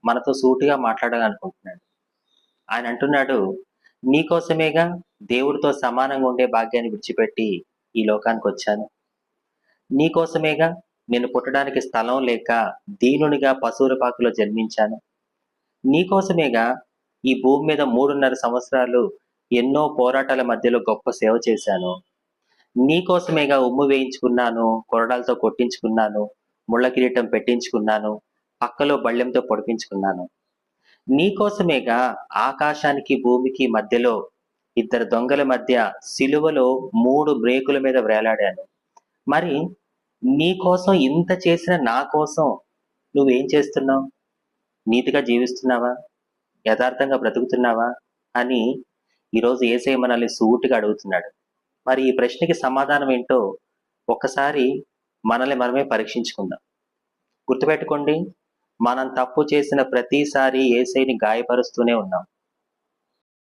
మనతో సూటిగా మాట్లాడాలనుకుంటున్నాడు. ఆయన అంటున్నాడు, "నీకోసమేగా దేవుడితో సమానంగా ఉండే భాగ్యాన్ని విడిచిపెట్టి ఈ లోకానికొచ్చాను. నీకోసమేగా నేను పుట్టడానికి స్థలం లేక దీనునిగా పశువుల పాకలో జన్మించాను. నీకోసమేగా ఈ భూమి మీద 3.5 సంవత్సరాలు ఎన్నో పోరాటాల మధ్యలో గొప్ప సేవ చేశాను. నీకోసమేగా ఉమ్ము వేయించుకున్నాను, కొరడాలతో కొట్టించుకున్నాను, ముళ్ళ కిరీటం పెట్టించుకున్నాను, పక్కలో బళ్ళెంతో పొడిపించుకున్నాను. నీకోసమేగా ఆకాశానికి భూమికి మధ్యలో ఇద్దరు దొంగల మధ్య సిలువలో 3 మ్రేకుల మీద వ్రేలాడాను. మరి నీకోసం ఇంత చేసిన నా కోసం నువ్వేం చేస్తున్నావు? నీతిగా జీవిస్తున్నావా? యథార్థంగా బ్రతుకుతున్నావా?" అని ఈరోజు యేసయ్య మనల్ని సూటిగా అడుగుతున్నాడు. మరి ఈ ప్రశ్నకి సమాధానం ఏంటో ఒక్కసారి మనల్ని మనమే పరీక్షించుకుందాం. గుర్తుపెట్టుకోండి, మనం తప్పు చేసిన ప్రతిసారి యేసయ్యని గాయపరుస్తూనే ఉన్నాం.